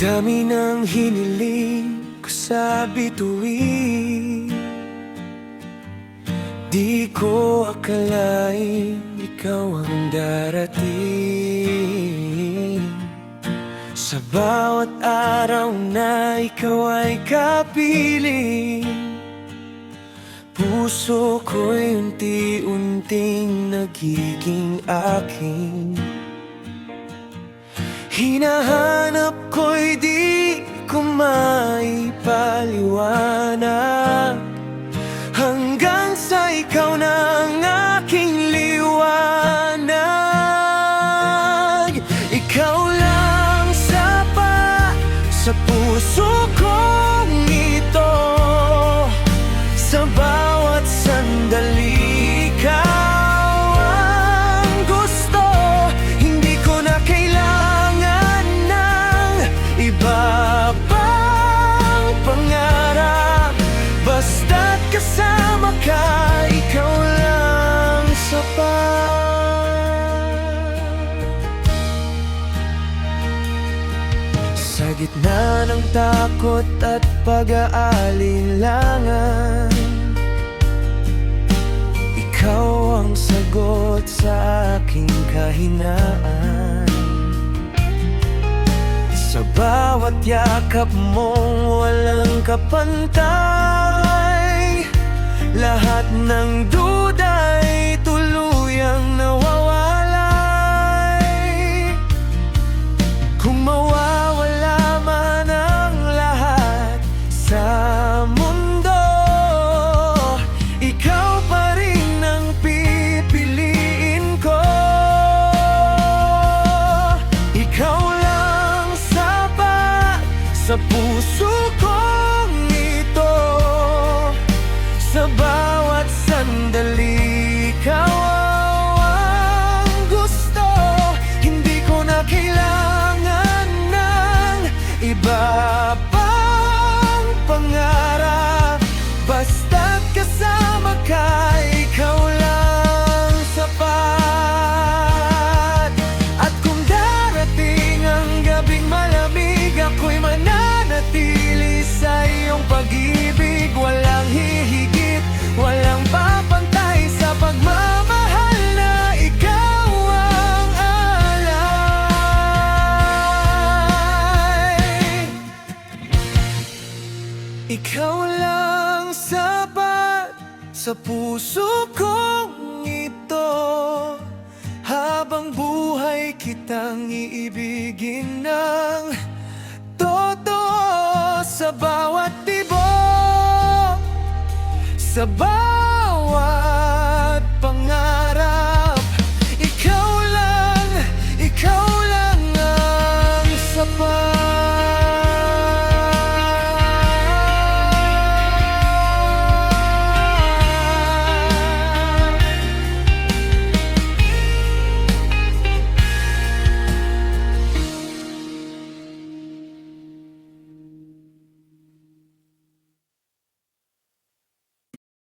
dami ng hiniling ko sa bituin, di ko akalain ikaw ang darating. Sa bawat araw na ikaw ay kapiling, puso ko'y unti-unting nagiging akin. Hinahanap ko'y di ko maipaliwanag, hanggang sa ikaw na ang aking liwanag. Ikaw lang sapat sa puso kong ito, sa bawat sandali ikaw ang gusto. Hindi ko na kailangan ng iba pang pangarap, basta't kasama ka, ikaw lang sapat. Sa gitna ng takot at pag-aalinlangan, ikaw ang sagot sa aking kahinaan. Sa bawat yakap mong walang kapantay, lahat ng duda'y tuluyang nawawalay. Kung mawawala man ang lahat sa mundo, ikaw pa rin ang pipiliin ko. Ikaw lang sapat sa puso kong ito, sa bawat sandali ikaw ang gusto. Hindi ko na kailangan ng iba pang pangarap, basta't kasama ka, ikaw lang sapat. At kung darating ang gabing malamig, ako'y mananatili sa iyong pag-ibig. Walang hihigit, walang papantay sa pagmamahal na ikaw ang alay. Ikaw lang sapat sa puso kong ito, habang buhay kitang iibigin ng totoo, sa bawat tibok, sa bawat